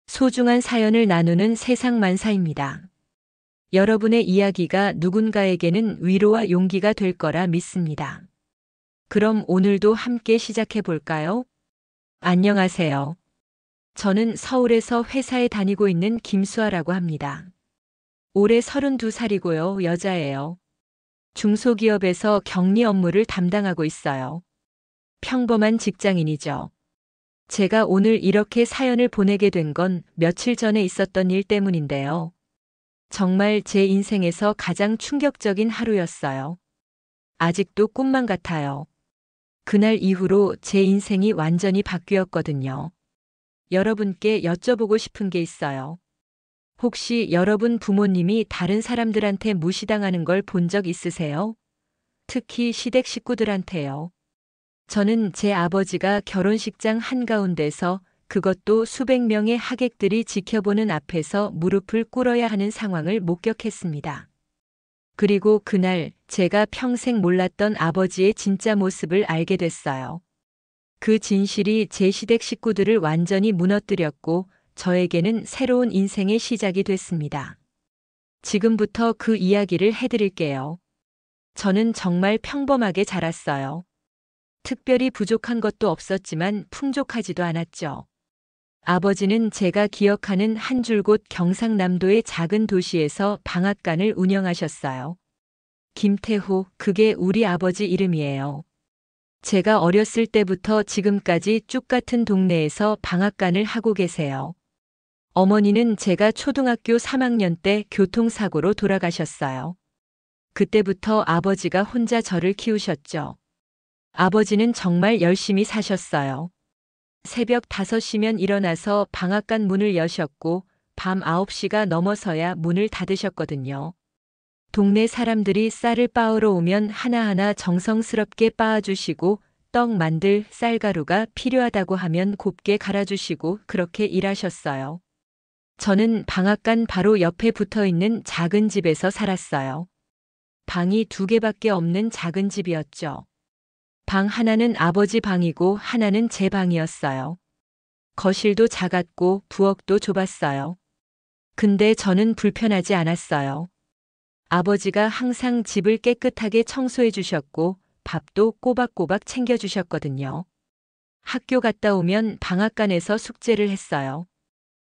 소중한 사연을 나누는 세상만사입니다. 여러분의 이야기가 누군가에게는 위로와 용기가 될 거라 믿습니다. 그럼 오늘도 함께 시작해 볼까요? 안녕하세요. 저는 서울에서 회사에 다니고 있는 김수아라고 합니다. 올해 32살이고요, 여자예요. 중소기업에서 격리 업무를 담당하고 있어요. 평범한 직장인이죠. 제가 오늘 이렇게 사연을 보내게 된 건 며칠 전에 있었던 일 때문인데요. 정말 제 인생에서 가장 충격적인 하루였어요. 아직도 꿈만 같아요. 그날 이후로 제 인생이 완전히 바뀌었거든요. 여러분께 여쭤보고 싶은 게 있어요. 혹시 여러분 부모님이 다른 사람들한테 무시당하는 걸 본 적 있으세요? 특히 시댁 식구들한테요. 저는 제 아버지가 결혼식장 한가운데서, 그것도 수백 명의 하객들이 지켜보는 앞에서 무릎을 꿇어야 하는 상황을 목격했습니다. 그리고 그날 제가 평생 몰랐던 아버지의 진짜 모습을 알게 됐어요. 그 진실이 제 시댁 식구들을 완전히 무너뜨렸고 저에게는 새로운 인생의 시작이 됐습니다. 지금부터 그 이야기를 해드릴게요. 저는 정말 평범하게 자랐어요. 특별히 부족한 것도 없었지만 풍족하지도 않았죠. 아버지는 제가 기억하는 한 줄곧 경상남도의 작은 도시에서 방앗간을 운영하셨어요. 김태호, 그게 우리 아버지 이름이에요. 제가 어렸을 때부터 지금까지 쭉 같은 동네에서 방앗간을 하고 계세요. 어머니는 제가 초등학교 3학년 때 교통사고로 돌아가셨어요. 그때부터 아버지가 혼자 저를 키우셨죠. 아버지는 정말 열심히 사셨어요. 새벽 5시면 일어나서 방앗간 문을 여셨고 밤 9시가 넘어서야 문을 닫으셨거든요. 동네 사람들이 쌀을 빻으러 오면 하나하나 정성스럽게 빻아주시고 떡 만들 쌀가루가 필요하다고 하면 곱게 갈아주시고 그렇게 일하셨어요. 저는 방앗간 바로 옆에 붙어 있는 작은 집에서 살았어요. 방이 2개밖에 없는 작은 집이었죠. 방 하나는 아버지 방이고 하나는 제 방이었어요. 거실도 작았고 부엌도 좁았어요. 근데 저는 불편하지 않았어요. 아버지가 항상 집을 깨끗하게 청소해 주셨고 밥도 꼬박꼬박 챙겨 주셨거든요. 학교 갔다 오면 방앗간에서 숙제를 했어요.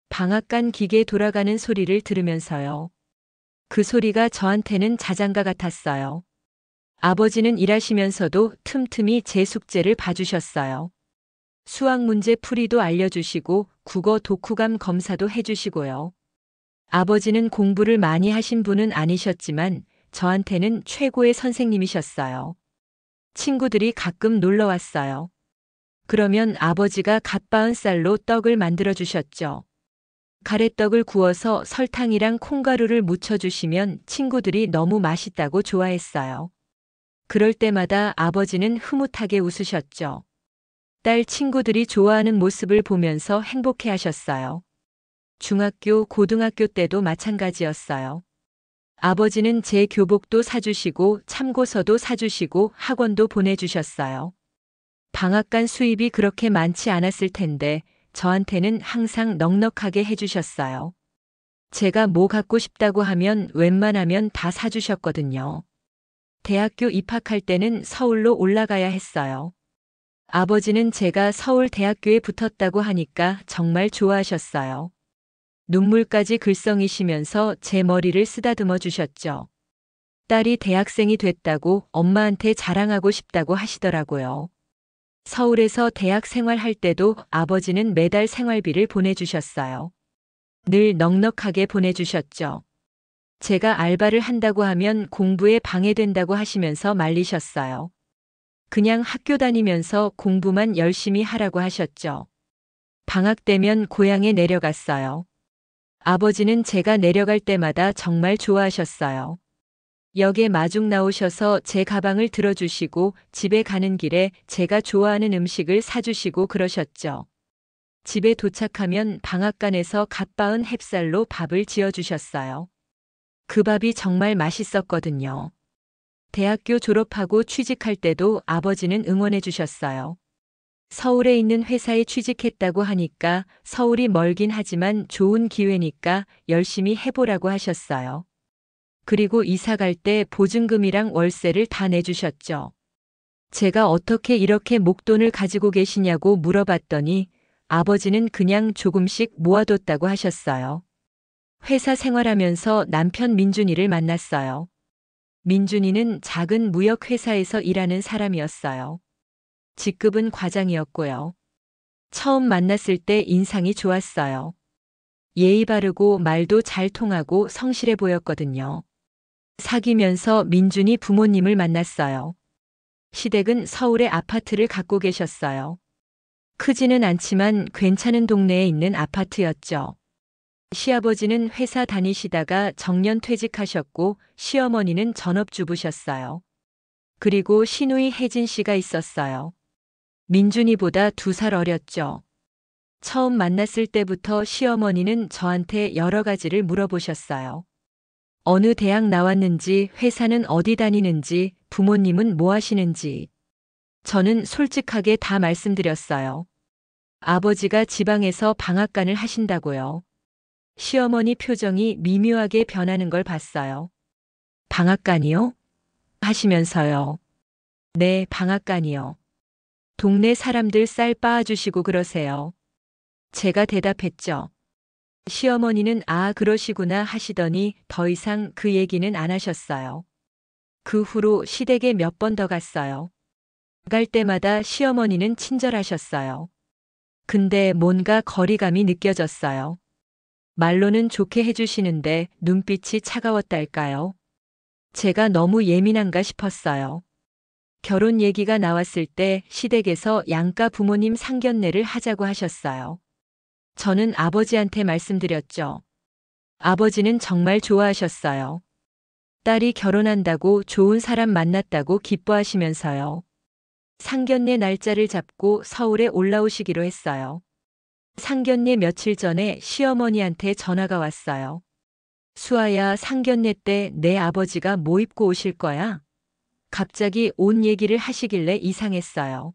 방앗간 기계 돌아가는 소리를 들으면서요. 그 소리가 저한테는 자장가 같았어요. 아버지는 일하시면서도 틈틈이 제 숙제를 봐주셨어요. 수학 문제 풀이도 알려주시고 국어 독후감 검사도 해주시고요. 아버지는 공부를 많이 하신 분은 아니셨지만 저한테는 최고의 선생님이셨어요. 친구들이 가끔 놀러 왔어요. 그러면 아버지가 갓 빻은 쌀로 떡을 만들어 주셨죠. 가래떡을 구워서 설탕이랑 콩가루를 묻혀주시면 친구들이 너무 맛있다고 좋아했어요. 그럴 때마다 아버지는 흐뭇하게 웃으셨죠. 딸 친구들이 좋아하는 모습을 보면서 행복해 하셨어요. 중학교, 고등학교 때도 마찬가지였어요. 아버지는 제 교복도 사주시고 참고서도 사주시고 학원도 보내주셨어요. 방앗간 수입이 그렇게 많지 않았을 텐데 저한테는 항상 넉넉하게 해주셨어요. 제가 뭐 갖고 싶다고 하면 웬만하면 다 사주셨거든요. 대학교 입학할 때는 서울로 올라가야 했어요. 아버지는 제가 서울 대학교에 붙었다고 하니까 정말 좋아하셨어요. 눈물까지 글썽이시면서 제 머리를 쓰다듬어 주셨죠. 딸이 대학생이 됐다고 엄마한테 자랑하고 싶다고 하시더라고요. 서울에서 대학 생활할 때도 아버지는 매달 생활비를 보내주셨어요. 늘 넉넉하게 보내주셨죠. 제가 알바를 한다고 하면 공부에 방해된다고 하시면서 말리셨어요. 그냥 학교 다니면서 공부만 열심히 하라고 하셨죠. 방학 되면 고향에 내려갔어요. 아버지는 제가 내려갈 때마다 정말 좋아하셨어요. 역에 마중 나오셔서 제 가방을 들어주시고 집에 가는 길에 제가 좋아하는 음식을 사주시고 그러셨죠. 집에 도착하면 방앗간에서 갓 빻은 햅쌀로 밥을 지어주셨어요. 그 밥이 정말 맛있었거든요. 대학교 졸업하고 취직할 때도 아버지는 응원해 주셨어요. 서울에 있는 회사에 취직했다고 하니까 서울이 멀긴 하지만 좋은 기회니까 열심히 해보라고 하셨어요. 그리고 이사 갈 때 보증금이랑 월세를 다 내주셨죠. 제가 어떻게 이렇게 목돈을 가지고 계시냐고 물어봤더니 아버지는 그냥 조금씩 모아뒀다고 하셨어요. 회사 생활하면서 남편 민준이를 만났어요. 민준이는 작은 무역회사에서 일하는 사람이었어요. 직급은 과장이었고요. 처음 만났을 때 인상이 좋았어요. 예의 바르고 말도 잘 통하고 성실해 보였거든요. 사귀면서 민준이 부모님을 만났어요. 시댁은 서울에 아파트를 갖고 계셨어요. 크지는 않지만 괜찮은 동네에 있는 아파트였죠. 시아버지는 회사 다니시다가 정년 퇴직하셨고 시어머니는 전업주부셨어요. 그리고 시누이 혜진 씨가 있었어요. 민준이보다 2살 어렸죠. 처음 만났을 때부터 시어머니는 저한테 여러 가지를 물어보셨어요. 어느 대학 나왔는지, 회사는 어디 다니는지, 부모님은 뭐 하시는지. 저는 솔직하게 다 말씀드렸어요. 아버지가 지방에서 방앗간을 하신다고요. 시어머니 표정이 미묘하게 변하는 걸 봤어요. 방앗간이요? 하시면서요. 네, 방앗간이요. 동네 사람들 쌀 빻아주시고 그러세요. 제가 대답했죠. 시어머니는 아, 그러시구나 하시더니 더 이상 그 얘기는 안 하셨어요. 그 후로 시댁에 몇 번 더 갔어요. 갈 때마다 시어머니는 친절하셨어요. 근데 뭔가 거리감이 느껴졌어요. 말로는 좋게 해주시는데 눈빛이 차가웠달까요? 제가 너무 예민한가 싶었어요. 결혼 얘기가 나왔을 때 시댁에서 양가 부모님 상견례를 하자고 하셨어요. 저는 아버지한테 말씀드렸죠. 아버지는 정말 좋아하셨어요. 딸이 결혼한다고 좋은 사람 만났다고 기뻐하시면서요. 상견례 날짜를 잡고 서울에 올라오시기로 했어요. 상견례 며칠 전에 시어머니한테 전화가 왔어요. 수아야, 상견례 때 내 아버지가 뭐 입고 오실 거야? 갑자기 옷 얘기를 하시길래 이상했어요.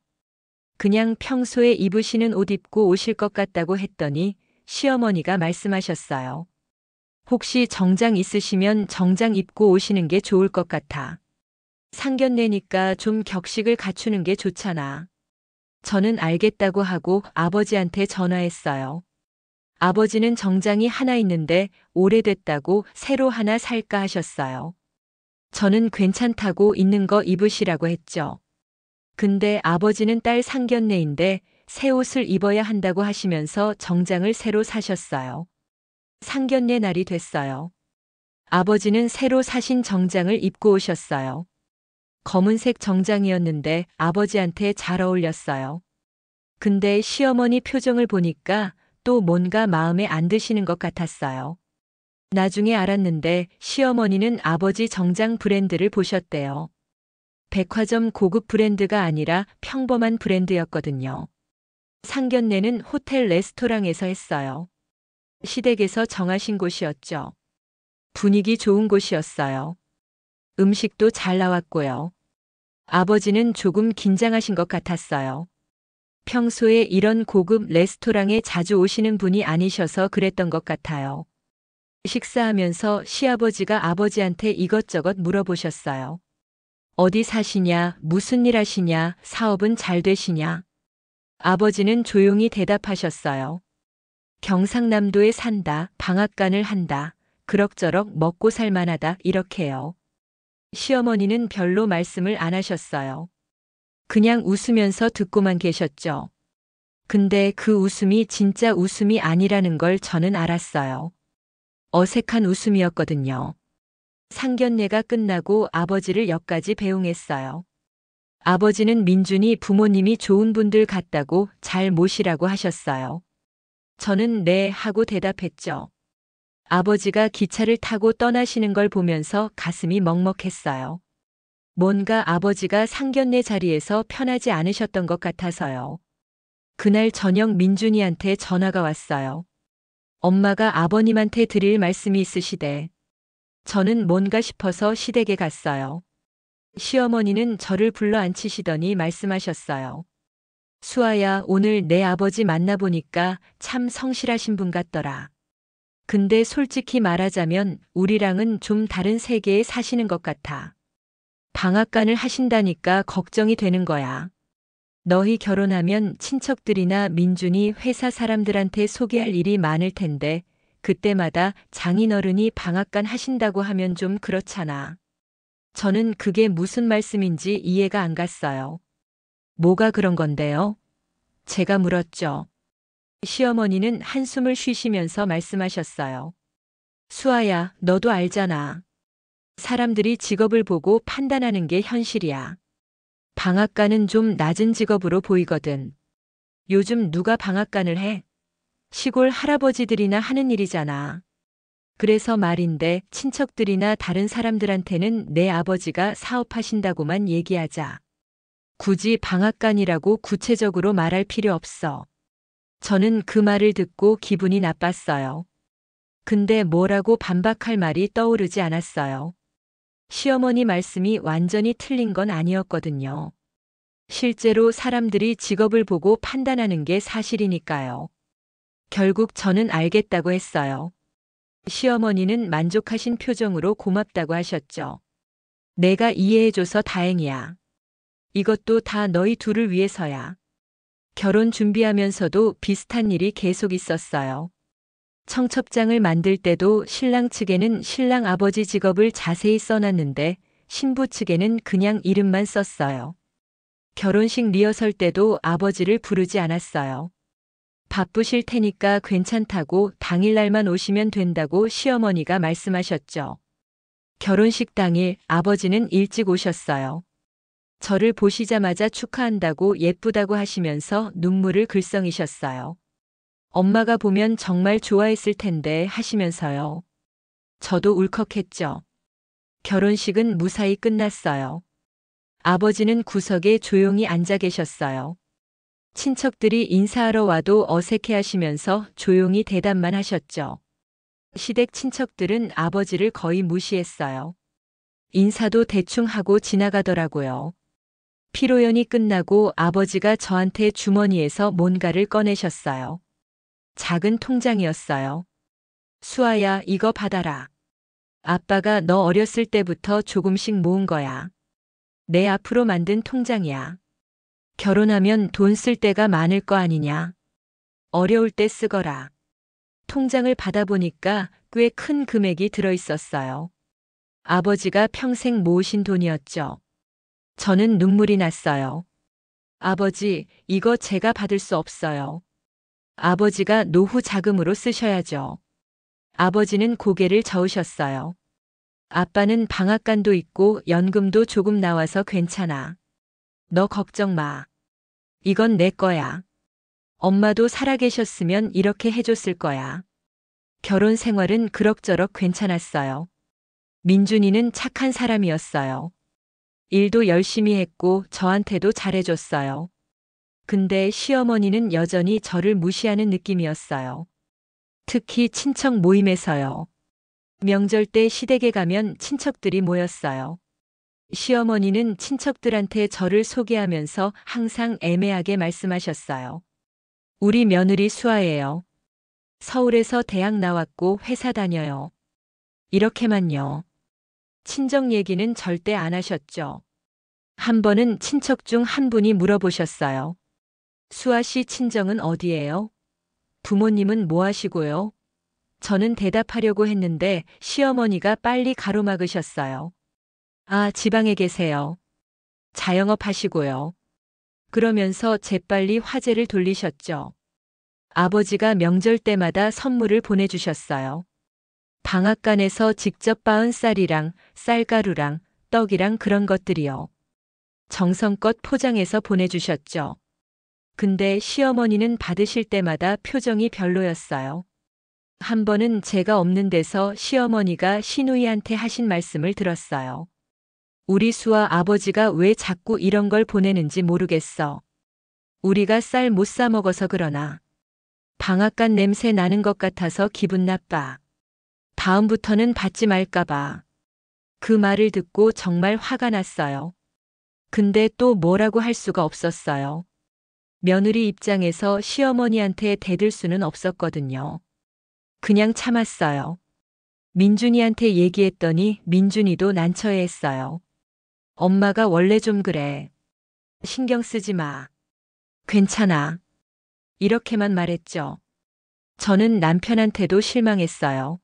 그냥 평소에 입으시는 옷 입고 오실 것 같다고 했더니 시어머니가 말씀하셨어요. 혹시 정장 있으시면 정장 입고 오시는 게 좋을 것 같아. 상견례니까 좀 격식을 갖추는 게 좋잖아. 저는 알겠다고 하고 아버지한테 전화했어요. 아버지는 정장이 하나 있는데 오래됐다고 새로 하나 살까 하셨어요. 저는 괜찮다고 있는 거 입으시라고 했죠. 근데 아버지는 딸 상견례인데 새 옷을 입어야 한다고 하시면서 정장을 새로 사셨어요. 상견례 날이 됐어요. 아버지는 새로 사신 정장을 입고 오셨어요. 검은색 정장이었는데 아버지한테 잘 어울렸어요. 근데 시어머니 표정을 보니까 또 뭔가 마음에 안 드시는 것 같았어요. 나중에 알았는데 시어머니는 아버지 정장 브랜드를 보셨대요. 백화점 고급 브랜드가 아니라 평범한 브랜드였거든요. 상견례는 호텔 레스토랑에서 했어요. 시댁에서 정하신 곳이었죠. 분위기 좋은 곳이었어요. 음식도 잘 나왔고요. 아버지는 조금 긴장하신 것 같았어요. 평소에 이런 고급 레스토랑에 자주 오시는 분이 아니셔서 그랬던 것 같아요. 식사하면서 시아버지가 아버지한테 이것저것 물어보셨어요. 어디 사시냐, 무슨 일 하시냐, 사업은 잘 되시냐. 아버지는 조용히 대답하셨어요. 경상남도에 산다, 방앗간을 한다, 그럭저럭 먹고 살만하다, 이렇게요. 시어머니는 별로 말씀을 안 하셨어요. 그냥 웃으면서 듣고만 계셨죠. 근데 그 웃음이 진짜 웃음이 아니라는 걸 저는 알았어요. 어색한 웃음이었거든요. 상견례가 끝나고 아버지를 역까지 배웅했어요. 아버지는 민준이 부모님이 좋은 분들 같다고 잘 모시라고 하셨어요. 저는 네 하고 대답했죠. 아버지가 기차를 타고 떠나시는 걸 보면서 가슴이 먹먹했어요. 뭔가 아버지가 상견례 자리에서 편하지 않으셨던 것 같아서요. 그날 저녁 민준이한테 전화가 왔어요. 엄마가 아버님한테 드릴 말씀이 있으시대. 저는 뭔가 싶어서 시댁에 갔어요. 시어머니는 저를 불러 앉히시더니 말씀하셨어요. 수아야, 오늘 내 아버지 만나보니까 참 성실하신 분 같더라. 근데 솔직히 말하자면 우리랑은 좀 다른 세계에 사시는 것 같아. 방앗간을 하신다니까 걱정이 되는 거야. 너희 결혼하면 친척들이나 민준이 회사 사람들한테 소개할 일이 많을 텐데 그때마다 장인어른이 방앗간 하신다고 하면 좀 그렇잖아. 저는 그게 무슨 말씀인지 이해가 안 갔어요. 뭐가 그런 건데요? 제가 물었죠. 시어머니는 한숨을 쉬시면서 말씀하셨어요. 수아야, 너도 알잖아. 사람들이 직업을 보고 판단하는 게 현실이야. 방앗간은 좀 낮은 직업으로 보이거든. 요즘 누가 방앗간을 해? 시골 할아버지들이나 하는 일이잖아. 그래서 말인데 친척들이나 다른 사람들한테는 내 아버지가 사업하신다고만 얘기하자. 굳이 방앗간이라고 구체적으로 말할 필요 없어. 저는 그 말을 듣고 기분이 나빴어요. 근데 뭐라고 반박할 말이 떠오르지 않았어요. 시어머니 말씀이 완전히 틀린 건 아니었거든요. 실제로 사람들이 직업을 보고 판단하는 게 사실이니까요. 결국 저는 알겠다고 했어요. 시어머니는 만족하신 표정으로 고맙다고 하셨죠. 내가 이해해줘서 다행이야. 이것도 다 너희 둘을 위해서야. 결혼 준비하면서도 비슷한 일이 계속 있었어요. 청첩장을 만들 때도 신랑 측에는 신랑 아버지 직업을 자세히 써놨는데 신부 측에는 그냥 이름만 썼어요. 결혼식 리허설 때도 아버지를 부르지 않았어요. 바쁘실 테니까 괜찮다고 당일날만 오시면 된다고 시어머니가 말씀하셨죠. 결혼식 당일 아버지는 일찍 오셨어요. 저를 보시자마자 축하한다고 예쁘다고 하시면서 눈물을 글썽이셨어요. 엄마가 보면 정말 좋아했을 텐데 하시면서요. 저도 울컥했죠. 결혼식은 무사히 끝났어요. 아버지는 구석에 조용히 앉아 계셨어요. 친척들이 인사하러 와도 어색해 하시면서 조용히 대답만 하셨죠. 시댁 친척들은 아버지를 거의 무시했어요. 인사도 대충 하고 지나가더라고요. 피로연이 끝나고 아버지가 저한테 주머니에서 뭔가를 꺼내셨어요. 작은 통장이었어요. 수아야, 이거 받아라. 아빠가 너 어렸을 때부터 조금씩 모은 거야. 내 앞으로 만든 통장이야. 결혼하면 돈 쓸 때가 많을 거 아니냐. 어려울 때 쓰거라. 통장을 받아보니까 꽤 큰 금액이 들어있었어요. 아버지가 평생 모으신 돈이었죠. 저는 눈물이 났어요. 아버지, 이거 제가 받을 수 없어요. 아버지가 노후 자금으로 쓰셔야죠. 아버지는 고개를 저으셨어요. 아빠는 방앗간도 있고 연금도 조금 나와서 괜찮아. 너 걱정 마. 이건 내 거야. 엄마도 살아계셨으면 이렇게 해줬을 거야. 결혼 생활은 그럭저럭 괜찮았어요. 민준이는 착한 사람이었어요. 일도 열심히 했고 저한테도 잘해줬어요. 근데 시어머니는 여전히 저를 무시하는 느낌이었어요. 특히 친척 모임에서요. 명절 때 시댁에 가면 친척들이 모였어요. 시어머니는 친척들한테 저를 소개하면서 항상 애매하게 말씀하셨어요. 우리 며느리 수아예요. 서울에서 대학 나왔고 회사 다녀요. 이렇게만요. 친정 얘기는 절대 안 하셨죠. 한 번은 친척 중 한 분이 물어보셨어요. 수아 씨 친정은 어디예요? 부모님은 뭐 하시고요? 저는 대답하려고 했는데 시어머니가 빨리 가로막으셨어요. 아, 지방에 계세요. 자영업 하시고요. 그러면서 재빨리 화제를 돌리셨죠. 아버지가 명절 때마다 선물을 보내주셨어요. 방앗간에서 직접 빻은 쌀이랑 쌀가루랑 떡이랑 그런 것들이요. 정성껏 포장해서 보내주셨죠. 근데 시어머니는 받으실 때마다 표정이 별로였어요. 한 번은 제가 없는 데서 시어머니가 시누이한테 하신 말씀을 들었어요. 우리 수아 아버지가 왜 자꾸 이런 걸 보내는지 모르겠어. 우리가 쌀 못 사 먹어서 그러나. 방앗간 냄새 나는 것 같아서 기분 나빠. 다음부터는 받지 말까봐. 그 말을 듣고 정말 화가 났어요. 근데 또 뭐라고 할 수가 없었어요. 며느리 입장에서 시어머니한테 대들 수는 없었거든요. 그냥 참았어요. 민준이한테 얘기했더니 민준이도 난처해했어요. 엄마가 원래 좀 그래. 신경 쓰지 마. 괜찮아. 이렇게만 말했죠. 저는 남편한테도 실망했어요.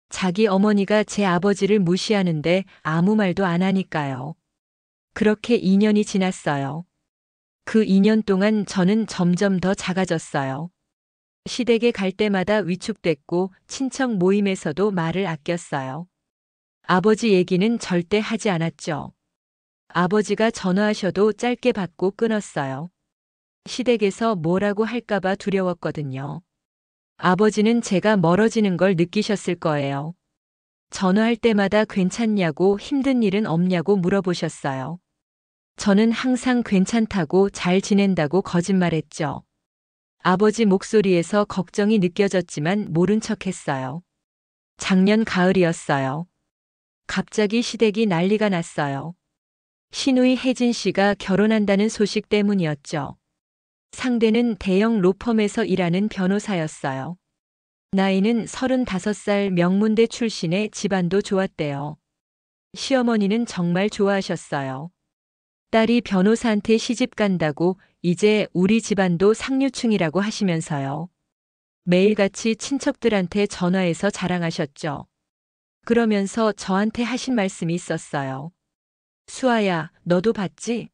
자기 어머니가 제 아버지를 무시하는데 아무 말도 안 하니까요. 그렇게 2년이 지났어요. 그 2년 동안 저는 점점 더 작아졌어요. 시댁에 갈 때마다 위축됐고 친척 모임에서도 말을 아꼈어요. 아버지 얘기는 절대 하지 않았죠. 아버지가 전화하셔도 짧게 받고 끊었어요. 시댁에서 뭐라고 할까봐 두려웠거든요. 아버지는 제가 멀어지는 걸 느끼셨을 거예요. 전화할 때마다 괜찮냐고 힘든 일은 없냐고 물어보셨어요. 저는 항상 괜찮다고 잘 지낸다고 거짓말했죠. 아버지 목소리에서 걱정이 느껴졌지만 모른 척했어요. 작년 가을이었어요. 갑자기 시댁이 난리가 났어요. 시누이 혜진 씨가 결혼한다는 소식 때문이었죠. 상대는 대형 로펌에서 일하는 변호사였어요. 나이는 35살 명문대 출신의 집안도 좋았대요. 시어머니는 정말 좋아하셨어요. 딸이 변호사한테 시집 간다고 이제 우리 집안도 상류층이라고 하시면서요. 매일같이 친척들한테 전화해서 자랑하셨죠. 그러면서 저한테 하신 말씀이 있었어요. 수아야, 너도 봤지?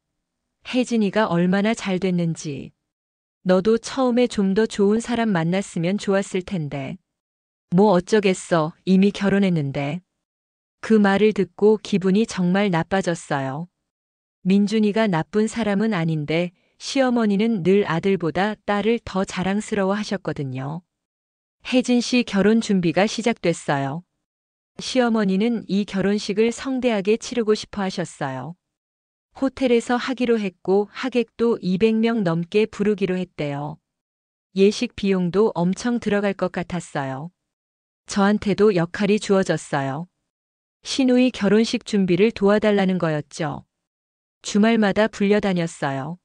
혜진이가 얼마나 잘 됐는지. 너도 처음에 좀 더 좋은 사람 만났으면 좋았을 텐데. 뭐 어쩌겠어, 이미 결혼했는데. 그 말을 듣고 기분이 정말 나빠졌어요. 민준이가 나쁜 사람은 아닌데 시어머니는 늘 아들보다 딸을 더 자랑스러워 하셨거든요. 혜진 씨 결혼 준비가 시작됐어요. 시어머니는 이 결혼식을 성대하게 치르고 싶어 하셨어요. 호텔에서 하기로 했고 하객도 200명 넘게 부르기로 했대요. 예식 비용도 엄청 들어갈 것 같았어요. 저한테도 역할이 주어졌어요. 시누이 결혼식 준비를 도와달라는 거였죠. 주말마다 불려다녔어요.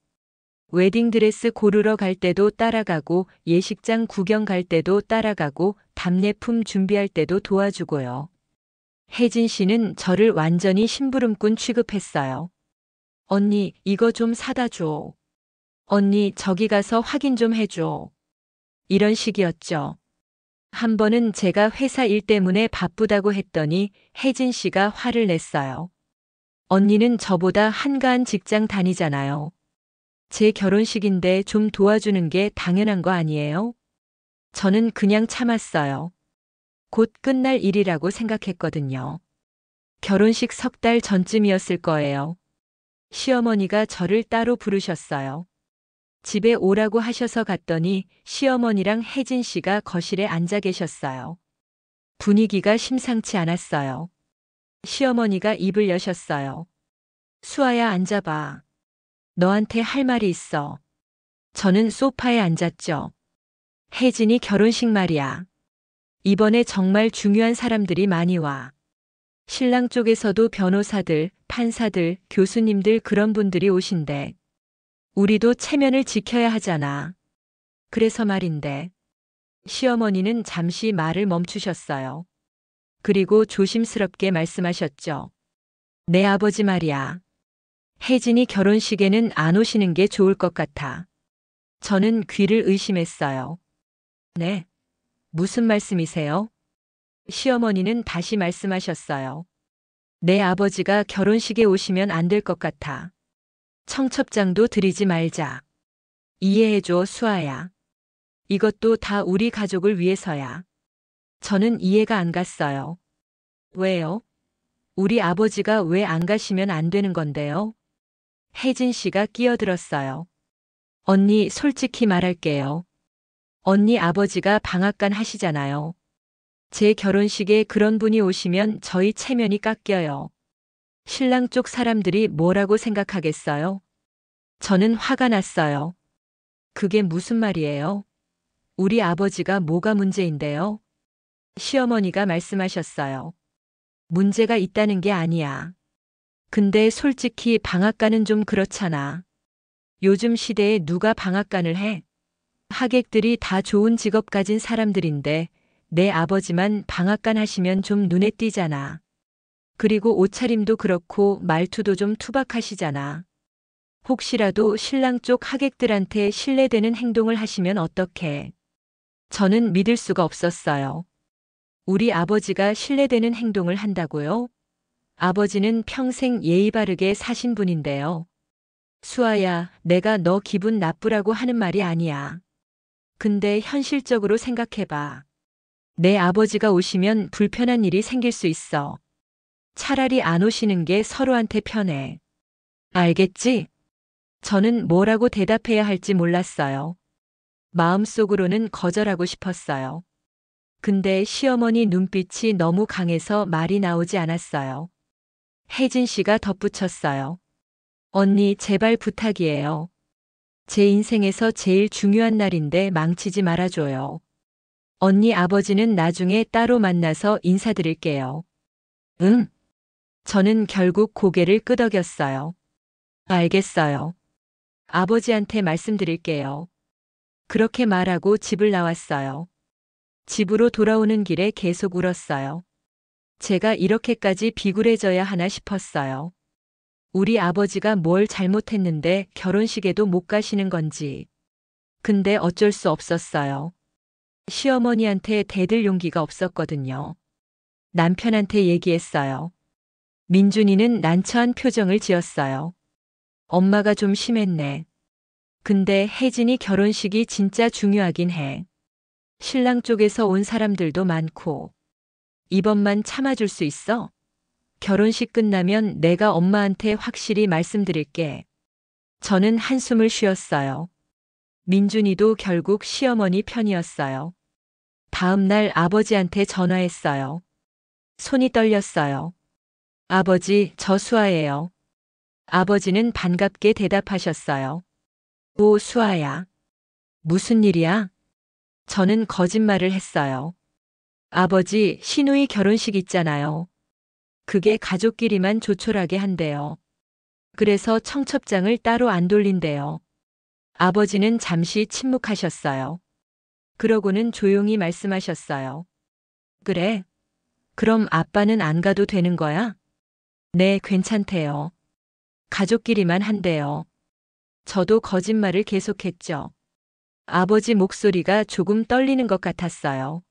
웨딩드레스 고르러 갈 때도 따라가고 예식장 구경 갈 때도 따라가고 답례품 준비할 때도 도와주고요. 혜진 씨는 저를 완전히 심부름꾼 취급했어요. 언니, 이거 좀 사다 줘. 언니, 저기 가서 확인 좀 해줘. 이런 식이었죠. 한 번은 제가 회사 일 때문에 바쁘다고 했더니 혜진 씨가 화를 냈어요. 언니는 저보다 한가한 직장 다니잖아요. 제 결혼식인데 좀 도와주는 게 당연한 거 아니에요? 저는 그냥 참았어요. 곧 끝날 일이라고 생각했거든요. 결혼식 3달 전쯤이었을 거예요. 시어머니가 저를 따로 부르셨어요. 집에 오라고 하셔서 갔더니 시어머니랑 혜진 씨가 거실에 앉아 계셨어요. 분위기가 심상치 않았어요. 시어머니가 입을 여셨어요. 수아야, 앉아봐. 너한테 할 말이 있어. 저는 소파에 앉았죠. 혜진이 결혼식 말이야. 이번에 정말 중요한 사람들이 많이 와. 신랑 쪽에서도 변호사들, 판사들, 교수님들 그런 분들이 오신대. 우리도 체면을 지켜야 하잖아. 그래서 말인데. 시어머니는 잠시 말을 멈추셨어요. 그리고 조심스럽게 말씀하셨죠. 내 아버지 말이야. 혜진이 결혼식에는 안 오시는 게 좋을 것 같아. 저는 귀를 의심했어요. 네. 무슨 말씀이세요? 시어머니는 다시 말씀하셨어요. 내 아버지가 결혼식에 오시면 안 될 것 같아. 청첩장도 드리지 말자. 이해해줘, 수아야. 이것도 다 우리 가족을 위해서야. 저는 이해가 안 갔어요. 왜요? 우리 아버지가 왜 안 가시면 안 되는 건데요? 혜진 씨가 끼어들었어요. 언니, 솔직히 말할게요. 언니 아버지가 방앗간 하시잖아요. 제 결혼식에 그런 분이 오시면 저희 체면이 깎여요. 신랑 쪽 사람들이 뭐라고 생각하겠어요? 저는 화가 났어요. 그게 무슨 말이에요? 우리 아버지가 뭐가 문제인데요? 시어머니가 말씀하셨어요. 문제가 있다는 게 아니야. 근데 솔직히 방앗간은 좀 그렇잖아. 요즘 시대에 누가 방앗간을 해? 하객들이 다 좋은 직업 가진 사람들인데 내 아버지만 방앗간 하시면 좀 눈에 띄잖아. 그리고 옷차림도 그렇고 말투도 좀 투박하시잖아. 혹시라도 신랑 쪽 하객들한테 신뢰되는 행동을 하시면 어떡해? 저는 믿을 수가 없었어요. 우리 아버지가 신뢰되는 행동을 한다고요? 아버지는 평생 예의 바르게 사신 분인데요. 수아야, 내가 너 기분 나쁘라고 하는 말이 아니야. 근데 현실적으로 생각해봐. 내 아버지가 오시면 불편한 일이 생길 수 있어. 차라리 안 오시는 게 서로한테 편해. 알겠지? 저는 뭐라고 대답해야 할지 몰랐어요. 마음속으로는 거절하고 싶었어요. 근데 시어머니 눈빛이 너무 강해서 말이 나오지 않았어요. 혜진 씨가 덧붙였어요. 언니, 제발 부탁이에요. 제 인생에서 제일 중요한 날인데 망치지 말아줘요. 언니 아버지는 나중에 따로 만나서 인사드릴게요. 응? 저는 결국 고개를 끄덕였어요. 알겠어요. 아버지한테 말씀드릴게요. 그렇게 말하고 집을 나왔어요. 집으로 돌아오는 길에 계속 울었어요. 제가 이렇게까지 비굴해져야 하나 싶었어요. 우리 아버지가 뭘 잘못했는데 결혼식에도 못 가시는 건지. 근데 어쩔 수 없었어요. 시어머니한테 대들 용기가 없었거든요. 남편한테 얘기했어요. 민준이는 난처한 표정을 지었어요. 엄마가 좀 심했네. 근데 혜진이 결혼식이 진짜 중요하긴 해. 신랑 쪽에서 온 사람들도 많고. 이번만 참아줄 수 있어? 결혼식 끝나면 내가 엄마한테 확실히 말씀드릴게. 저는 한숨을 쉬었어요. 민준이도 결국 시어머니 편이었어요. 다음 날 아버지한테 전화했어요. 손이 떨렸어요. 아버지, 저 수아예요. 아버지는 반갑게 대답하셨어요. 오, 수아야. 무슨 일이야? 저는 거짓말을 했어요. 아버지, 시누이 결혼식 있잖아요. 그게 가족끼리만 조촐하게 한대요. 그래서 청첩장을 따로 안 돌린대요. 아버지는 잠시 침묵하셨어요. 그러고는 조용히 말씀하셨어요. 그래? 그럼 아빠는 안 가도 되는 거야? 네, 괜찮대요. 가족끼리만 한대요. 저도 거짓말을 계속했죠. 아버지 목소리가 조금 떨리는 것 같았어요.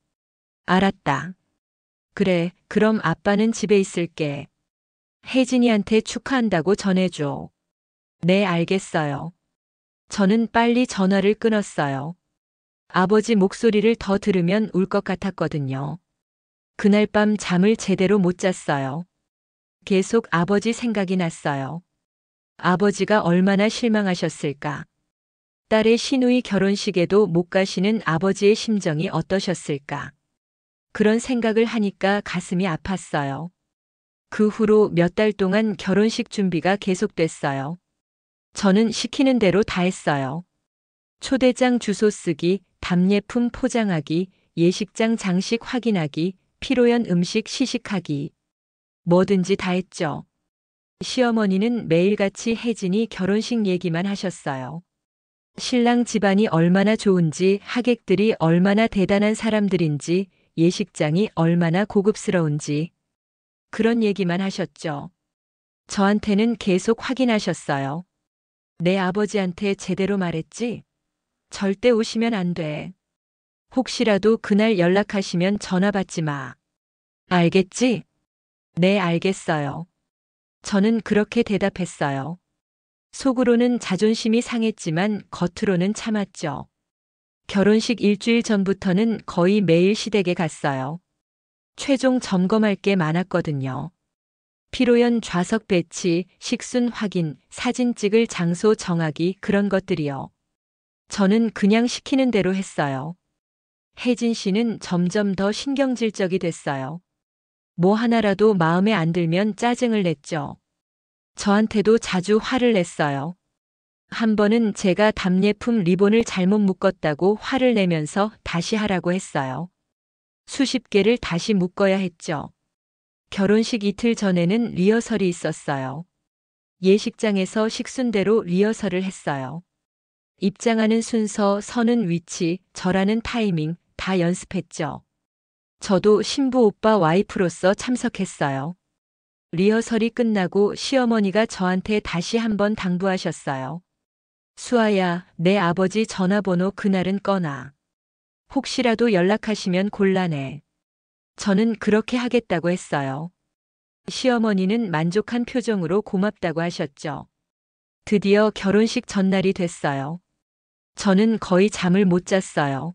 알았다. 그래, 그럼 아빠는 집에 있을게. 혜진이한테 축하한다고 전해줘. 네, 알겠어요. 저는 빨리 전화를 끊었어요. 아버지 목소리를 더 들으면 울 것 같았거든요. 그날 밤 잠을 제대로 못 잤어요. 계속 아버지 생각이 났어요. 아버지가 얼마나 실망하셨을까. 딸의 시누이 결혼식에도 못 가시는 아버지의 심정이 어떠셨을까. 그런 생각을 하니까 가슴이 아팠어요. 그 후로 몇 달 동안 결혼식 준비가 계속됐어요. 저는 시키는 대로 다 했어요. 초대장 주소 쓰기, 답례품 포장하기, 예식장 장식 확인하기, 피로연 음식 시식하기. 뭐든지 다 했죠. 시어머니는 매일같이 혜진이 결혼식 얘기만 하셨어요. 신랑 집안이 얼마나 좋은지, 하객들이 얼마나 대단한 사람들인지, 예식장이 얼마나 고급스러운지. 그런 얘기만 하셨죠. 저한테는 계속 확인하셨어요. 내 아버지한테 제대로 말했지? 절대 오시면 안 돼. 혹시라도 그날 연락하시면 전화 받지 마. 알겠지? 네, 알겠어요. 저는 그렇게 대답했어요. 속으로는 자존심이 상했지만 겉으로는 참았죠. 결혼식 일주일 전부터는 거의 매일 시댁에 갔어요. 최종 점검할 게 많았거든요. 피로연 좌석 배치, 식순 확인, 사진 찍을 장소 정하기 그런 것들이요. 저는 그냥 시키는 대로 했어요. 혜진 씨는 점점 더 신경질적이 됐어요. 뭐 하나라도 마음에 안 들면 짜증을 냈죠. 저한테도 자주 화를 냈어요. 한 번은 제가 답례품 리본을 잘못 묶었다고 화를 내면서 다시 하라고 했어요. 수십 개를 다시 묶어야 했죠. 결혼식 이틀 전에는 리허설이 있었어요. 예식장에서 식순대로 리허설을 했어요. 입장하는 순서, 서는 위치, 절하는 타이밍 다 연습했죠. 저도 신부 오빠 와이프로서 참석했어요. 리허설이 끝나고 시어머니가 저한테 다시 한번 당부하셨어요. 수아야, 내 아버지 전화번호 그날은 꺼놔. 혹시라도 연락하시면 곤란해. 저는 그렇게 하겠다고 했어요. 시어머니는 만족한 표정으로 고맙다고 하셨죠. 드디어 결혼식 전날이 됐어요. 저는 거의 잠을 못 잤어요.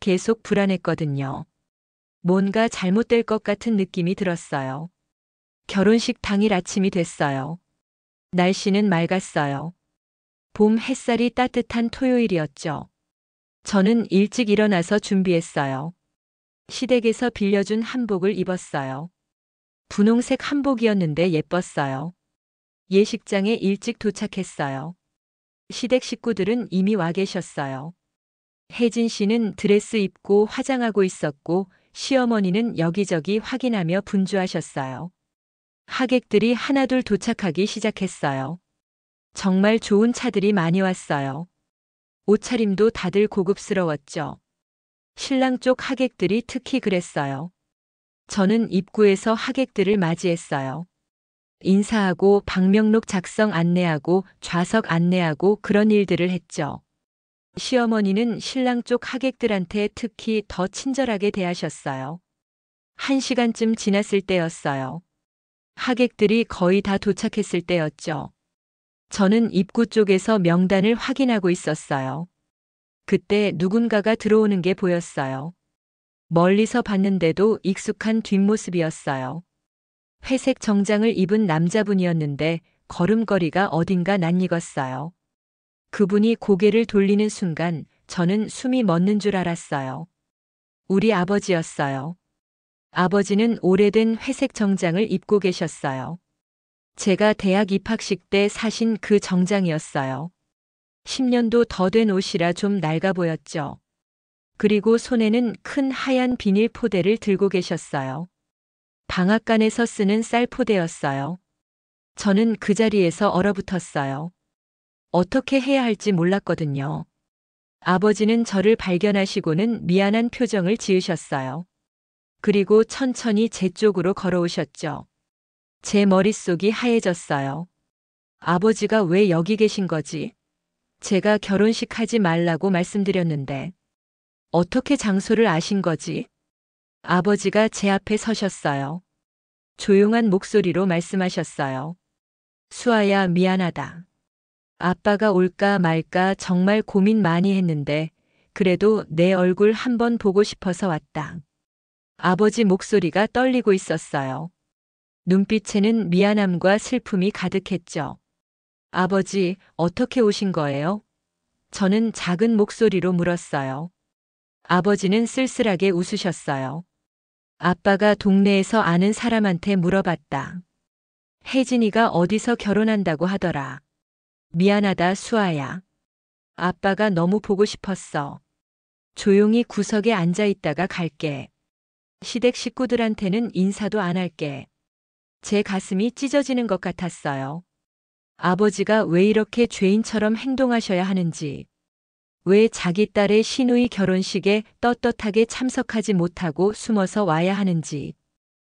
계속 불안했거든요. 뭔가 잘못될 것 같은 느낌이 들었어요. 결혼식 당일 아침이 됐어요. 날씨는 맑았어요. 봄 햇살이 따뜻한 토요일이었죠. 저는 일찍 일어나서 준비했어요. 시댁에서 빌려준 한복을 입었어요. 분홍색 한복이었는데 예뻤어요. 예식장에 일찍 도착했어요. 시댁 식구들은 이미 와 계셨어요. 혜진 씨는 드레스 입고 화장하고 있었고 시어머니는 여기저기 확인하며 분주하셨어요. 하객들이 하나둘 도착하기 시작했어요. 정말 좋은 차들이 많이 왔어요. 옷차림도 다들 고급스러웠죠. 신랑 쪽 하객들이 특히 그랬어요. 저는 입구에서 하객들을 맞이했어요. 인사하고 방명록 작성 안내하고 좌석 안내하고 그런 일들을 했죠. 시어머니는 신랑 쪽 하객들한테 특히 더 친절하게 대하셨어요. 1시간쯤 지났을 때였어요. 하객들이 거의 다 도착했을 때였죠. 저는 입구 쪽에서 명단을 확인하고 있었어요. 그때 누군가가 들어오는 게 보였어요. 멀리서 봤는데도 익숙한 뒷모습이었어요. 회색 정장을 입은 남자분이었는데 걸음걸이가 어딘가 낯익었어요. 그분이 고개를 돌리는 순간 저는 숨이 멎는 줄 알았어요. 우리 아버지였어요. 아버지는 오래된 회색 정장을 입고 계셨어요. 제가 대학 입학식 때 사신 그 정장이었어요. 10년도 더 된 옷이라 좀 낡아 보였죠. 그리고 손에는 큰 하얀 비닐 포대를 들고 계셨어요. 방앗간에서 쓰는 쌀 포대였어요. 저는 그 자리에서 얼어붙었어요. 어떻게 해야 할지 몰랐거든요. 아버지는 저를 발견하시고는 미안한 표정을 지으셨어요. 그리고 천천히 제 쪽으로 걸어오셨죠. 제 머릿속이 하얘졌어요. 아버지가 왜 여기 계신 거지? 제가 결혼식 하지 말라고 말씀드렸는데. 어떻게 장소를 아신 거지? 아버지가 제 앞에 서셨어요. 조용한 목소리로 말씀하셨어요. 수아야, 미안하다. 아빠가 올까 말까 정말 고민 많이 했는데, 그래도 내 얼굴 한번 보고 싶어서 왔다. 아버지 목소리가 떨리고 있었어요. 눈빛에는 미안함과 슬픔이 가득했죠. 아버지, 어떻게 오신 거예요? 저는 작은 목소리로 물었어요. 아버지는 쓸쓸하게 웃으셨어요. 아빠가 동네에서 아는 사람한테 물어봤다. 혜진이가 어디서 결혼한다고 하더라. 미안하다, 수아야. 아빠가 너무 보고 싶었어. 조용히 구석에 앉아 있다가 갈게. 시댁 식구들한테는 인사도 안 할게. 제 가슴이 찢어지는 것 같았어요. 아버지가 왜 이렇게 죄인처럼 행동하셔야 하는지, 왜 자기 딸의 시누이 결혼식에 떳떳하게 참석하지 못하고 숨어서 와야 하는지.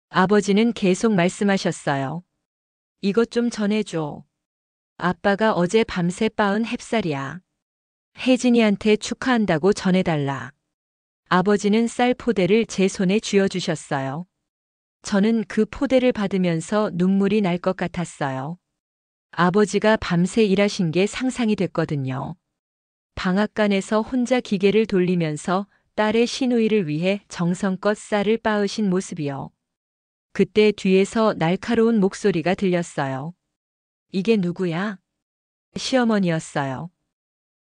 아버지는 계속 말씀하셨어요. 이것 좀 전해줘. 아빠가 어제 밤새 빻은 햅쌀이야. 혜진이한테 축하한다고 전해달라. 아버지는 쌀 포대를 제 손에 쥐어주셨어요. 저는 그 포대를 받으면서 눈물이 날 것 같았어요. 아버지가 밤새 일하신 게 상상이 됐거든요. 방앗간에서 혼자 기계를 돌리면서 딸의 시누이를 위해 정성껏 쌀을 빻으신 모습이요. 그때 뒤에서 날카로운 목소리가 들렸어요. 이게 누구야? 시어머니였어요.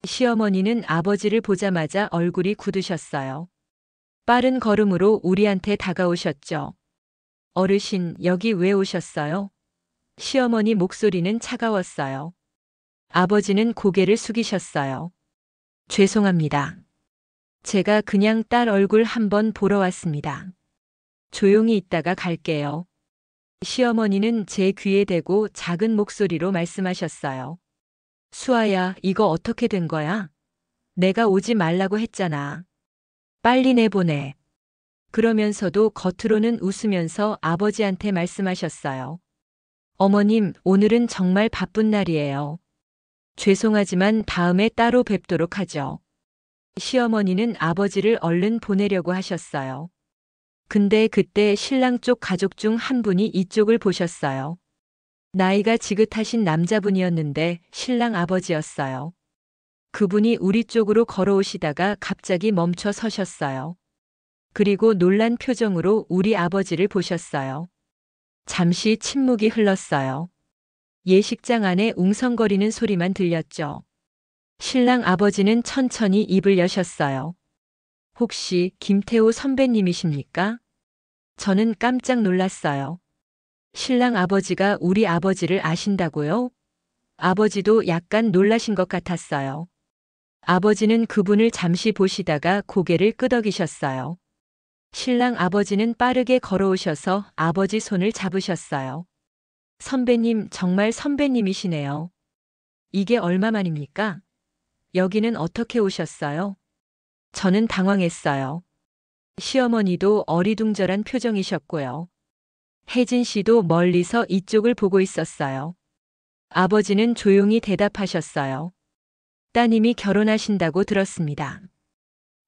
시어머니는 아버지를 보자마자 얼굴이 굳으셨어요. 빠른 걸음으로 우리한테 다가오셨죠. 어르신, 여기 왜 오셨어요? 시어머니 목소리는 차가웠어요. 아버지는 고개를 숙이셨어요. 죄송합니다. 제가 그냥 딸 얼굴 한번 보러 왔습니다. 조용히 있다가 갈게요. 시어머니는 제 귀에 대고 작은 목소리로 말씀하셨어요. 수아야, 이거 어떻게 된 거야? 내가 오지 말라고 했잖아. 빨리 내보내. 그러면서도 겉으로는 웃으면서 아버지한테 말씀하셨어요. 어머님, 오늘은 정말 바쁜 날이에요. 죄송하지만 다음에 따로 뵙도록 하죠. 시어머니는 아버지를 얼른 보내려고 하셨어요. 근데 그때 신랑 쪽 가족 중 한 분이 이쪽을 보셨어요. 나이가 지긋하신 남자분이었는데 신랑 아버지였어요. 그분이 우리 쪽으로 걸어오시다가 갑자기 멈춰 서셨어요. 그리고 놀란 표정으로 우리 아버지를 보셨어요. 잠시 침묵이 흘렀어요. 예식장 안에 웅성거리는 소리만 들렸죠. 신랑 아버지는 천천히 입을 여셨어요. 혹시 김태호 선배님이십니까? 저는 깜짝 놀랐어요. 신랑 아버지가 우리 아버지를 아신다고요? 아버지도 약간 놀라신 것 같았어요. 아버지는 그분을 잠시 보시다가 고개를 끄덕이셨어요. 신랑 아버지는 빠르게 걸어오셔서 아버지 손을 잡으셨어요. 선배님, 정말 선배님이시네요. 이게 얼마만입니까? 여기는 어떻게 오셨어요? 저는 당황했어요. 시어머니도 어리둥절한 표정이셨고요. 혜진 씨도 멀리서 이쪽을 보고 있었어요. 아버지는 조용히 대답하셨어요. 따님이 결혼하신다고 들었습니다.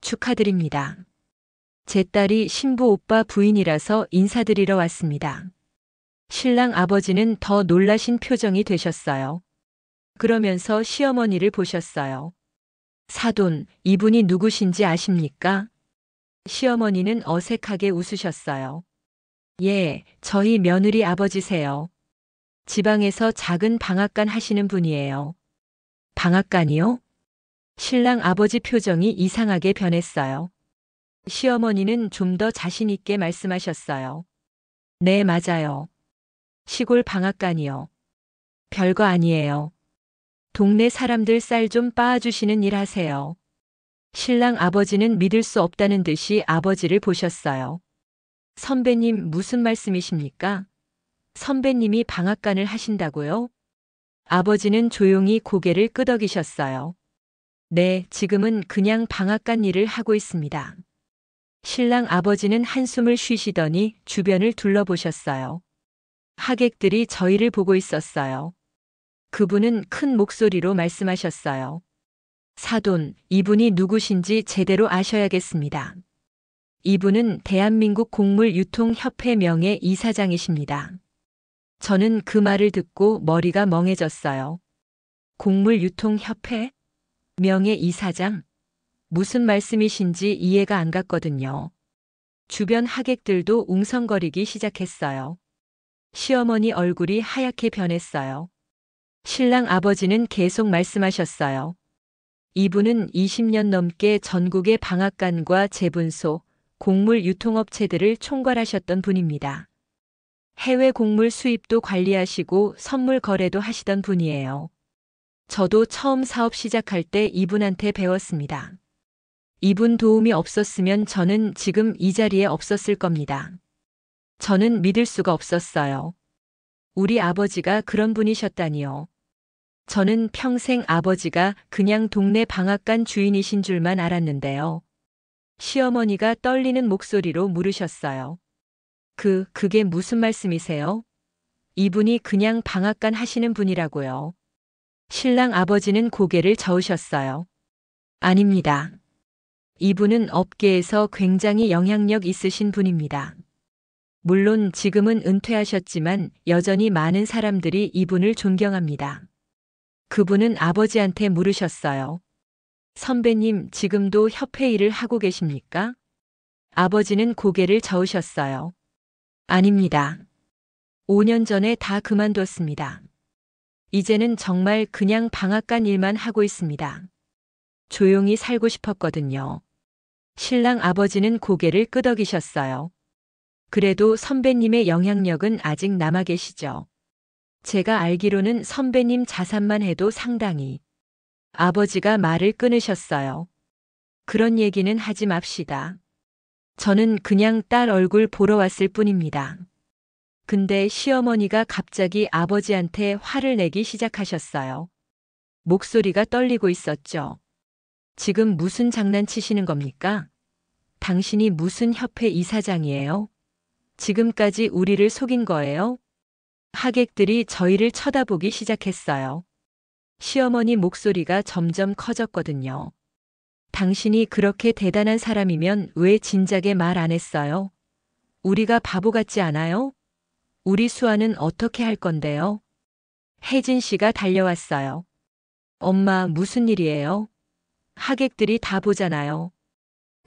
축하드립니다. 제 딸이 신부 오빠 부인이라서 인사드리러 왔습니다. 신랑 아버지는 더 놀라신 표정이 되셨어요. 그러면서 시어머니를 보셨어요. 사돈, 이분이 누구신지 아십니까? 시어머니는 어색하게 웃으셨어요. 예, 저희 며느리 아버지세요. 지방에서 작은 방앗간 하시는 분이에요. 방앗간이요? 신랑 아버지 표정이 이상하게 변했어요. 시어머니는 좀 더 자신 있게 말씀하셨어요. 네, 맞아요. 시골 방앗간이요. 별거 아니에요. 동네 사람들 쌀 좀 빻아주시는 일 하세요. 신랑 아버지는 믿을 수 없다는 듯이 아버지를 보셨어요. 선배님, 무슨 말씀이십니까? 선배님이 방앗간을 하신다고요? 아버지는 조용히 고개를 끄덕이셨어요. 네, 지금은 그냥 방앗간 일을 하고 있습니다. 신랑 아버지는 한숨을 쉬시더니 주변을 둘러보셨어요. 하객들이 저희를 보고 있었어요. 그분은 큰 목소리로 말씀하셨어요. 사돈, 이분이 누구신지 제대로 아셔야겠습니다. 이분은 대한민국 곡물유통협회 명예 이사장이십니다. 저는 그 말을 듣고 머리가 멍해졌어요. 곡물유통협회? 명예 이사장? 무슨 말씀이신지 이해가 안 갔거든요. 주변 하객들도 웅성거리기 시작했어요. 시어머니 얼굴이 하얗게 변했어요. 신랑 아버지는 계속 말씀하셨어요. 이분은 20년 넘게 전국의 방앗간과 제분소, 곡물 유통업체들을 총괄하셨던 분입니다. 해외 곡물 수입도 관리하시고 선물 거래도 하시던 분이에요. 저도 처음 사업 시작할 때 이분한테 배웠습니다. 이분 도움이 없었으면 저는 지금 이 자리에 없었을 겁니다. 저는 믿을 수가 없었어요. 우리 아버지가 그런 분이셨다니요. 저는 평생 아버지가 그냥 동네 방앗간 주인이신 줄만 알았는데요. 시어머니가 떨리는 목소리로 물으셨어요. 그게 무슨 말씀이세요? 이분이 그냥 방앗간 하시는 분이라고요. 신랑 아버지는 고개를 저으셨어요. 아닙니다. 이분은 업계에서 굉장히 영향력 있으신 분입니다. 물론 지금은 은퇴하셨지만 여전히 많은 사람들이 이분을 존경합니다. 그분은 아버지한테 물으셨어요. 선배님, 지금도 협회 일을 하고 계십니까? 아버지는 고개를 저으셨어요. 아닙니다. 5년 전에 다 그만뒀습니다. 이제는 정말 그냥 방앗간 일만 하고 있습니다. 조용히 살고 싶었거든요. 신랑 아버지는 고개를 끄덕이셨어요. 그래도 선배님의 영향력은 아직 남아 계시죠. 제가 알기로는 선배님 자산만 해도 상당히. 아버지가 말을 끊으셨어요. 그런 얘기는 하지 맙시다. 저는 그냥 딸 얼굴 보러 왔을 뿐입니다. 근데 시어머니가 갑자기 아버지한테 화를 내기 시작하셨어요. 목소리가 떨리고 있었죠. 지금 무슨 장난치시는 겁니까? 당신이 무슨 협회 이사장이에요? 지금까지 우리를 속인 거예요? 하객들이 저희를 쳐다보기 시작했어요. 시어머니 목소리가 점점 커졌거든요. 당신이 그렇게 대단한 사람이면 왜 진작에 말 안 했어요? 우리가 바보 같지 않아요? 우리 수아는 어떻게 할 건데요? 혜진 씨가 달려왔어요. 엄마, 무슨 일이에요? 하객들이 다 보잖아요.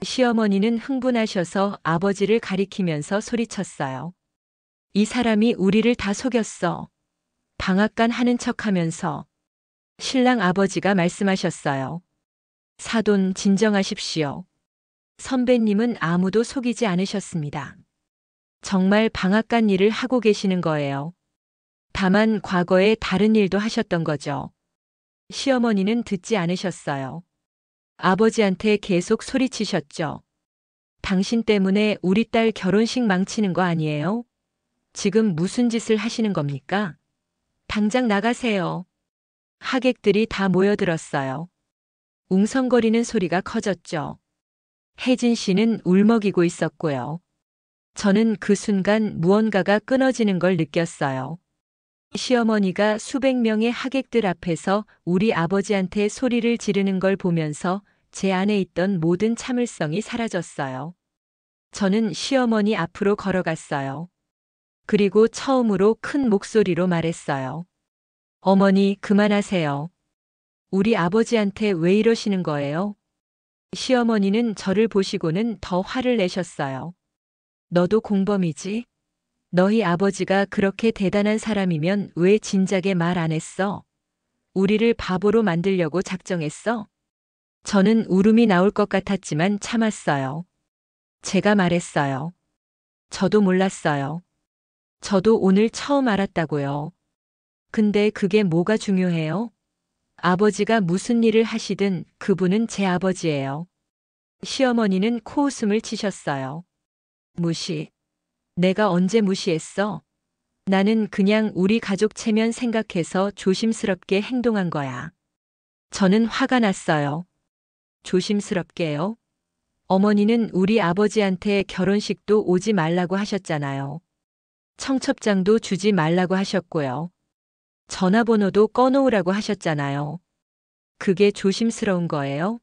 시어머니는 흥분하셔서 아버지를 가리키면서 소리쳤어요. 이 사람이 우리를 다 속였어. 방앗간 하는 척 하면서. 신랑 아버지가 말씀하셨어요. 사돈, 진정하십시오. 선배님은 아무도 속이지 않으셨습니다. 정말 방앗간 일을 하고 계시는 거예요. 다만 과거에 다른 일도 하셨던 거죠. 시어머니는 듣지 않으셨어요. 아버지한테 계속 소리치셨죠. 당신 때문에 우리 딸 결혼식 망치는 거 아니에요? 지금 무슨 짓을 하시는 겁니까? 당장 나가세요. 하객들이 다 모여들었어요. 웅성거리는 소리가 커졌죠. 혜진 씨는 울먹이고 있었고요. 저는 그 순간 무언가가 끊어지는 걸 느꼈어요. 시어머니가 수백 명의 하객들 앞에서 우리 아버지한테 소리를 지르는 걸 보면서 제 안에 있던 모든 참을성이 사라졌어요. 저는 시어머니 앞으로 걸어갔어요. 그리고 처음으로 큰 목소리로 말했어요. 어머니, 그만하세요. 우리 아버지한테 왜 이러시는 거예요? 시어머니는 저를 보시고는 더 화를 내셨어요. 너도 공범이지? 너희 아버지가 그렇게 대단한 사람이면 왜 진작에 말 안 했어? 우리를 바보로 만들려고 작정했어? 저는 울음이 나올 것 같았지만 참았어요. 제가 말했어요. 저도 몰랐어요. 저도 오늘 처음 알았다고요. 근데 그게 뭐가 중요해요? 아버지가 무슨 일을 하시든 그분은 제 아버지예요. 시어머니는 코웃음을 치셨어요. 무시. 내가 언제 무시했어? 나는 그냥 우리 가족 체면 생각해서 조심스럽게 행동한 거야. 저는 화가 났어요. 조심스럽게요? 어머니는 우리 아버지한테 결혼식도 오지 말라고 하셨잖아요. 청첩장도 주지 말라고 하셨고요. 전화번호도 꺼놓으라고 하셨잖아요. 그게 조심스러운 거예요?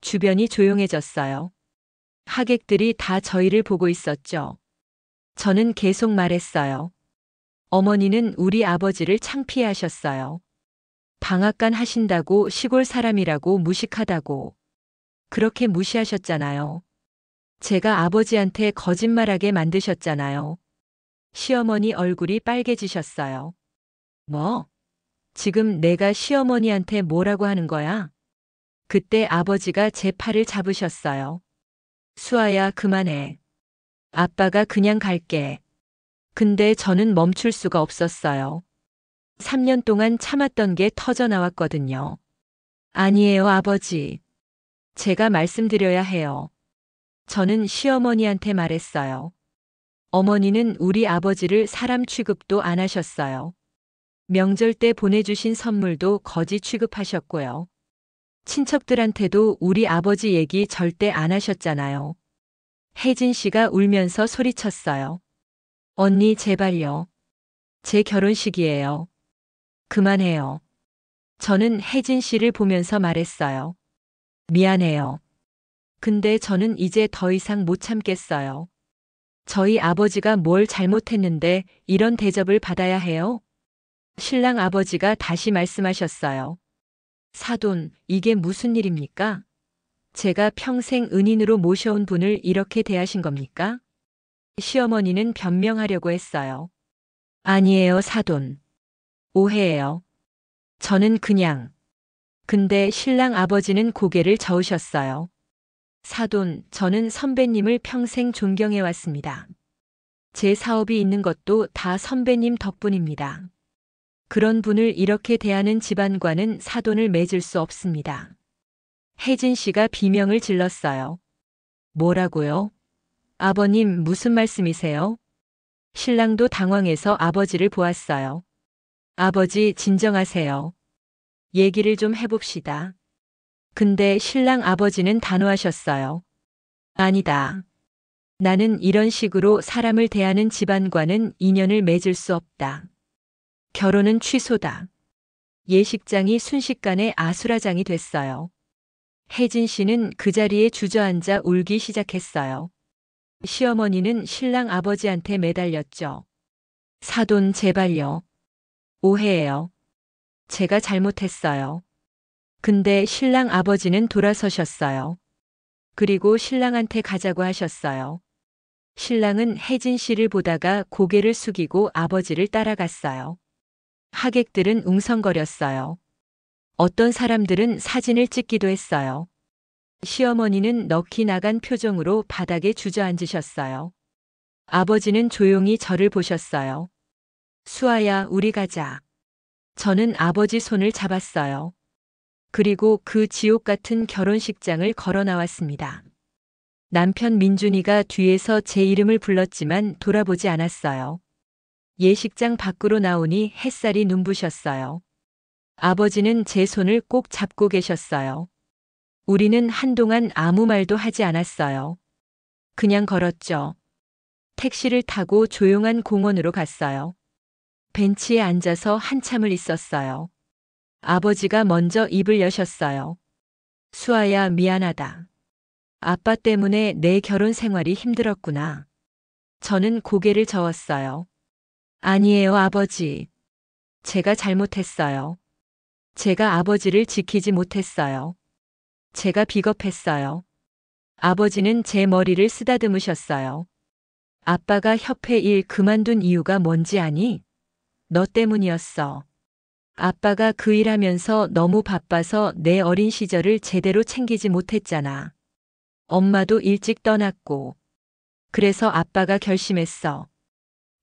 주변이 조용해졌어요. 하객들이 다 저희를 보고 있었죠. 저는 계속 말했어요. 어머니는 우리 아버지를 창피해하셨어요. 방앗간 하신다고 시골 사람이라고 무식하다고. 그렇게 무시하셨잖아요. 제가 아버지한테 거짓말하게 만드셨잖아요. 시어머니 얼굴이 빨개지셨어요. 뭐? 지금 내가 시어머니한테 뭐라고 하는 거야? 그때 아버지가 제 팔을 잡으셨어요. 수아야, 그만해. 아빠가 그냥 갈게. 근데 저는 멈출 수가 없었어요. 3년 동안 참았던 게 터져 나왔거든요. 아니에요, 아버지. 제가 말씀드려야 해요. 저는 시어머니한테 말했어요. 어머니는 우리 아버지를 사람 취급도 안 하셨어요. 명절 때 보내주신 선물도 거지 취급하셨고요. 친척들한테도 우리 아버지 얘기 절대 안 하셨잖아요. 혜진 씨가 울면서 소리쳤어요. 언니, 제발요. 제 결혼식이에요. 그만해요. 저는 혜진 씨를 보면서 말했어요. 미안해요. 근데 저는 이제 더 이상 못 참겠어요. 저희 아버지가 뭘 잘못했는데 이런 대접을 받아야 해요? 신랑 아버지가 다시 말씀하셨어요. 사돈, 이게 무슨 일입니까? 제가 평생 은인으로 모셔온 분을 이렇게 대하신 겁니까? 시어머니는 변명하려고 했어요. 아니에요, 사돈. 오해예요. 저는 그냥. 근데 신랑 아버지는 고개를 저으셨어요. 사돈, 저는 선배님을 평생 존경해 왔습니다. 제 사업이 있는 것도 다 선배님 덕분입니다. 그런 분을 이렇게 대하는 집안과는 사돈을 맺을 수 없습니다. 혜진 씨가 비명을 질렀어요. 뭐라고요? 아버님, 무슨 말씀이세요? 신랑도 당황해서 아버지를 보았어요. 아버지, 진정하세요. 얘기를 좀 해봅시다. 근데 신랑 아버지는 단호하셨어요. 아니다. 나는 이런 식으로 사람을 대하는 집안과는 인연을 맺을 수 없다. 결혼은 취소다. 예식장이 순식간에 아수라장이 됐어요. 혜진 씨는 그 자리에 주저앉아 울기 시작했어요. 시어머니는 신랑 아버지한테 매달렸죠. 사돈 제발요. 오해예요. 제가 잘못했어요. 근데 신랑 아버지는 돌아서셨어요. 그리고 신랑한테 가자고 하셨어요. 신랑은 혜진 씨를 보다가 고개를 숙이고 아버지를 따라갔어요. 하객들은 웅성거렸어요. 어떤 사람들은 사진을 찍기도 했어요. 시어머니는 넋이 나간 표정으로 바닥에 주저앉으셨어요. 아버지는 조용히 저를 보셨어요. 수아야, 우리 가자. 저는 아버지 손을 잡았어요. 그리고 그 지옥 같은 결혼식장을 걸어 나왔습니다. 남편 민준이가 뒤에서 제 이름을 불렀지만 돌아보지 않았어요. 예식장 밖으로 나오니 햇살이 눈부셨어요. 아버지는 제 손을 꼭 잡고 계셨어요. 우리는 한동안 아무 말도 하지 않았어요. 그냥 걸었죠. 택시를 타고 조용한 공원으로 갔어요. 벤치에 앉아서 한참을 있었어요. 아버지가 먼저 입을 여셨어요. 수아야, 미안하다. 아빠 때문에 내 결혼 생활이 힘들었구나. 저는 고개를 저었어요. 아니에요, 아버지. 제가 잘못했어요. 제가 아버지를 지키지 못했어요. 제가 비겁했어요. 아버지는 제 머리를 쓰다듬으셨어요. 아빠가 협회 일 그만둔 이유가 뭔지 아니? 너 때문이었어. 아빠가 그 일하면서 너무 바빠서 내 어린 시절을 제대로 챙기지 못했잖아. 엄마도 일찍 떠났고. 그래서 아빠가 결심했어.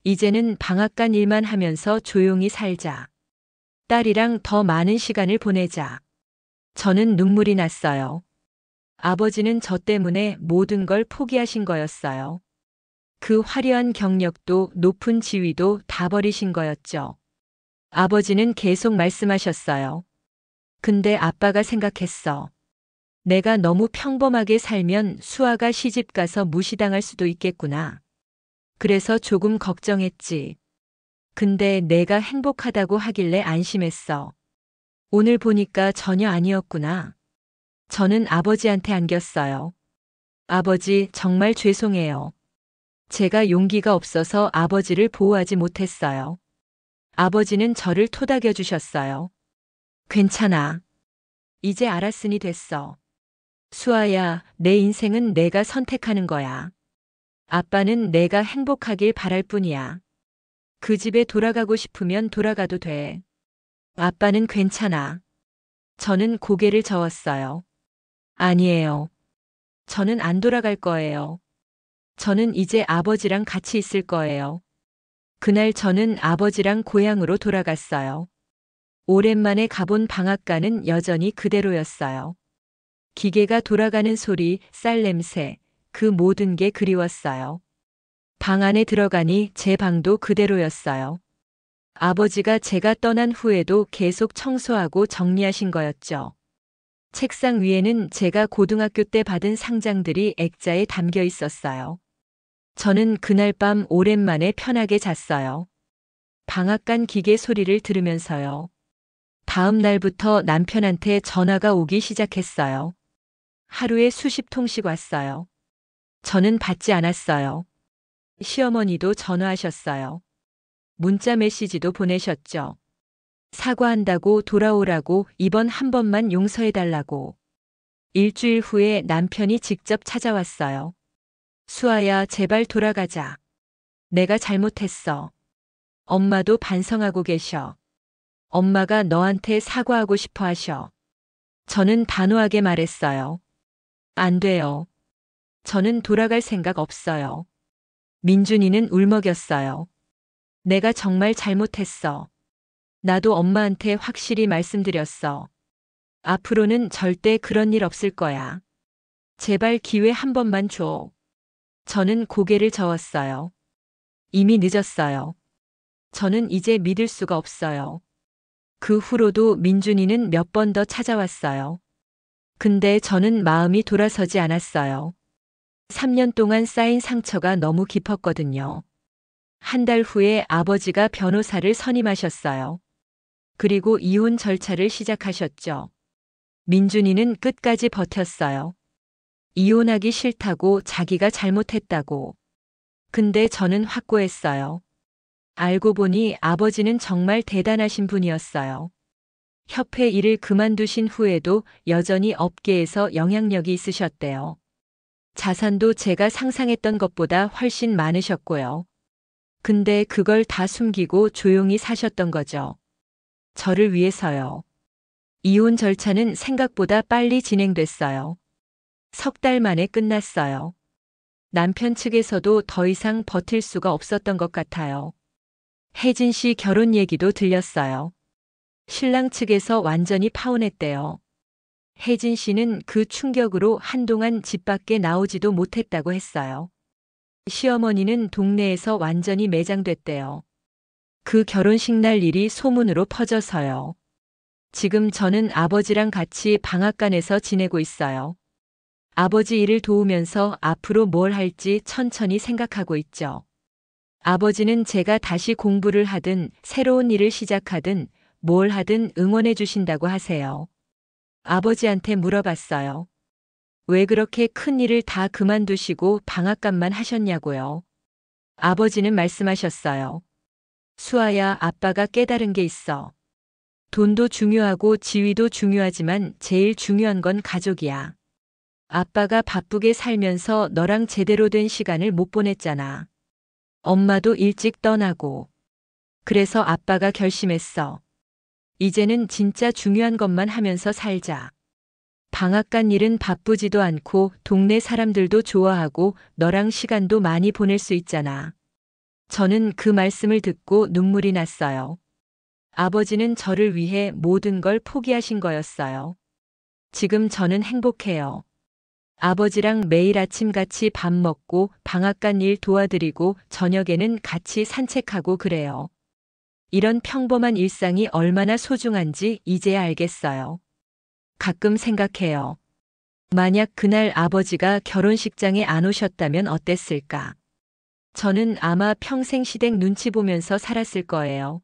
이제는 방앗간 일만 하면서 조용히 살자. 딸이랑 더 많은 시간을 보내자. 저는 눈물이 났어요. 아버지는 저 때문에 모든 걸 포기하신 거였어요. 그 화려한 경력도 높은 지위도 다 버리신 거였죠. 아버지는 계속 말씀하셨어요. 근데 아빠가 생각했어. 내가 너무 평범하게 살면 수아가 시집 가서 무시당할 수도 있겠구나. 그래서 조금 걱정했지. 근데 내가 행복하다고 하길래 안심했어. 오늘 보니까 전혀 아니었구나. 저는 아버지한테 안겼어요. 아버지, 정말 죄송해요. 제가 용기가 없어서 아버지를 보호하지 못했어요. 아버지는 저를 토닥여 주셨어요. 괜찮아. 이제 알았으니 됐어. 수아야, 내 인생은 내가 선택하는 거야. 아빠는 내가 행복하길 바랄 뿐이야. 그 집에 돌아가고 싶으면 돌아가도 돼. 아빠는 괜찮아. 저는 고개를 저었어요. 아니에요. 저는 안 돌아갈 거예요. 저는 이제 아버지랑 같이 있을 거예요. 그날 저는 아버지랑 고향으로 돌아갔어요. 오랜만에 가본 방앗간은 여전히 그대로였어요. 기계가 돌아가는 소리, 쌀 냄새, 그 모든 게 그리웠어요. 방 안에 들어가니 제 방도 그대로였어요. 아버지가 제가 떠난 후에도 계속 청소하고 정리하신 거였죠. 책상 위에는 제가 고등학교 때 받은 상장들이 액자에 담겨 있었어요. 저는 그날 밤 오랜만에 편하게 잤어요. 방앗간 기계 소리를 들으면서요. 다음 날부터 남편한테 전화가 오기 시작했어요. 하루에 수십 통씩 왔어요. 저는 받지 않았어요. 시어머니도 전화하셨어요. 문자 메시지도 보내셨죠. 사과한다고 돌아오라고 이번 한 번만 용서해달라고. 일주일 후에 남편이 직접 찾아왔어요. 수아야, 제발 돌아가자. 내가 잘못했어. 엄마도 반성하고 계셔. 엄마가 너한테 사과하고 싶어 하셔. 저는 단호하게 말했어요. 안 돼요. 저는 돌아갈 생각 없어요. 민준이는 울먹였어요. 내가 정말 잘못했어. 나도 엄마한테 확실히 말씀드렸어. 앞으로는 절대 그런 일 없을 거야. 제발 기회 한 번만 줘. 저는 고개를 저었어요. 이미 늦었어요. 저는 이제 믿을 수가 없어요. 그 후로도 민준이는 몇 번 더 찾아왔어요. 근데 저는 마음이 돌아서지 않았어요. 3년 동안 쌓인 상처가 너무 깊었거든요. 한 달 후에 아버지가 변호사를 선임하셨어요. 그리고 이혼 절차를 시작하셨죠. 민준이는 끝까지 버텼어요. 이혼하기 싫다고, 자기가 잘못했다고. 근데 저는 확고했어요. 알고 보니 아버지는 정말 대단하신 분이었어요. 협회 일을 그만두신 후에도 여전히 업계에서 영향력이 있으셨대요. 자산도 제가 상상했던 것보다 훨씬 많으셨고요. 근데 그걸 다 숨기고 조용히 사셨던 거죠. 저를 위해서요. 이혼 절차는 생각보다 빨리 진행됐어요. 3달 만에 끝났어요. 남편 측에서도 더 이상 버틸 수가 없었던 것 같아요. 혜진 씨 결혼 얘기도 들렸어요. 신랑 측에서 완전히 파혼했대요. 혜진 씨는 그 충격으로 한동안 집 밖에 나오지도 못했다고 했어요. 시어머니는 동네에서 완전히 매장됐대요. 그 결혼식 날 일이 소문으로 퍼져서요. 지금 저는 아버지랑 같이 방앗간에서 지내고 있어요. 아버지 일을 도우면서 앞으로 뭘 할지 천천히 생각하고 있죠. 아버지는 제가 다시 공부를 하든 새로운 일을 시작하든 뭘 하든 응원해 주신다고 하세요. 아버지한테 물어봤어요. 왜 그렇게 큰 일을 다 그만두시고 방앗간만 하셨냐고요. 아버지는 말씀하셨어요. 수아야, 아빠가 깨달은 게 있어. 돈도 중요하고 지위도 중요하지만 제일 중요한 건 가족이야. 아빠가 바쁘게 살면서 너랑 제대로 된 시간을 못 보냈잖아. 엄마도 일찍 떠나고. 그래서 아빠가 결심했어. 이제는 진짜 중요한 것만 하면서 살자. 방앗간 일은 바쁘지도 않고 동네 사람들도 좋아하고 너랑 시간도 많이 보낼 수 있잖아. 저는 그 말씀을 듣고 눈물이 났어요. 아버지는 저를 위해 모든 걸 포기하신 거였어요. 지금 저는 행복해요. 아버지랑 매일 아침 같이 밥 먹고 방앗간 일 도와드리고 저녁에는 같이 산책하고 그래요. 이런 평범한 일상이 얼마나 소중한지 이제야 알겠어요. 가끔 생각해요. 만약 그날 아버지가 결혼식장에 안 오셨다면 어땠을까? 저는 아마 평생 시댁 눈치 보면서 살았을 거예요.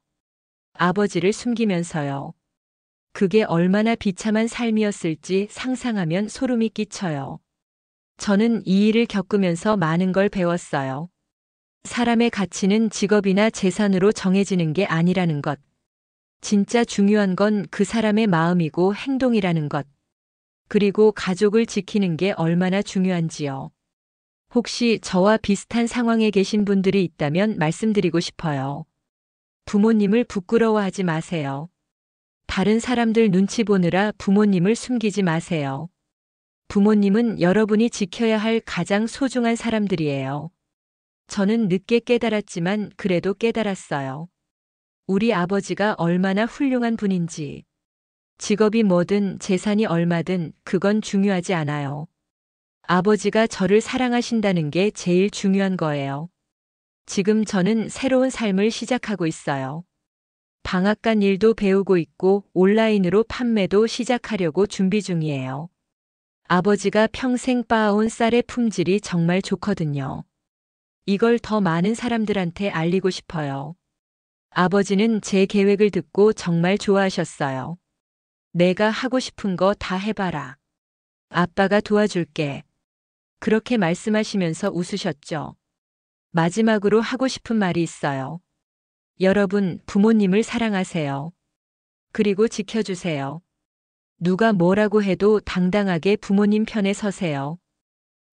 아버지를 숨기면서요. 그게 얼마나 비참한 삶이었을지 상상하면 소름이 끼쳐요. 저는 이 일을 겪으면서 많은 걸 배웠어요. 사람의 가치는 직업이나 재산으로 정해지는 게 아니라는 것. 진짜 중요한 건 그 사람의 마음이고 행동이라는 것. 그리고 가족을 지키는 게 얼마나 중요한지요. 혹시 저와 비슷한 상황에 계신 분들이 있다면 말씀드리고 싶어요. 부모님을 부끄러워하지 마세요. 다른 사람들 눈치 보느라 부모님을 숨기지 마세요. 부모님은 여러분이 지켜야 할 가장 소중한 사람들이에요. 저는 늦게 깨달았지만 그래도 깨달았어요. 우리 아버지가 얼마나 훌륭한 분인지. 직업이 뭐든 재산이 얼마든 그건 중요하지 않아요. 아버지가 저를 사랑하신다는 게 제일 중요한 거예요. 지금 저는 새로운 삶을 시작하고 있어요. 방앗간 일도 배우고 있고 온라인으로 판매도 시작하려고 준비 중이에요. 아버지가 평생 빻아온 쌀의 품질이 정말 좋거든요. 이걸 더 많은 사람들한테 알리고 싶어요. 아버지는 제 계획을 듣고 정말 좋아하셨어요. 내가 하고 싶은 거 다 해봐라. 아빠가 도와줄게. 그렇게 말씀하시면서 웃으셨죠. 마지막으로 하고 싶은 말이 있어요. 여러분, 부모님을 사랑하세요. 그리고 지켜주세요. 누가 뭐라고 해도 당당하게 부모님 편에 서세요.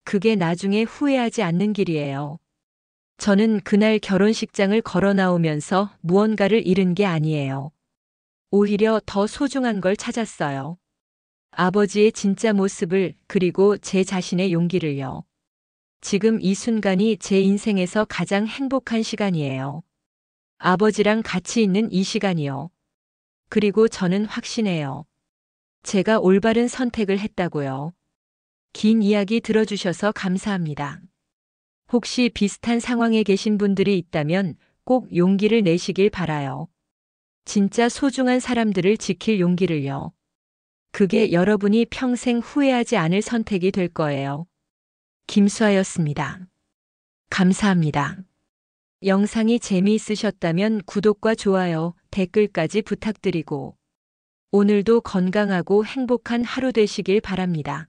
그게 나중에 후회하지 않는 길이에요. 저는 그날 결혼식장을 걸어 나오면서 무언가를 잃은 게 아니에요. 오히려 더 소중한 걸 찾았어요. 아버지의 진짜 모습을, 그리고 제 자신의 용기를요. 지금 이 순간이 제 인생에서 가장 행복한 시간이에요. 아버지랑 같이 있는 이 시간이요. 그리고 저는 확신해요. 제가 올바른 선택을 했다고요. 긴 이야기 들어주셔서 감사합니다. 혹시 비슷한 상황에 계신 분들이 있다면 꼭 용기를 내시길 바라요. 진짜 소중한 사람들을 지킬 용기를요. 그게 여러분이 평생 후회하지 않을 선택이 될 거예요. 김수아였습니다. 감사합니다. 영상이 재미있으셨다면 구독과 좋아요, 댓글까지 부탁드리고 오늘도 건강하고 행복한 하루 되시길 바랍니다.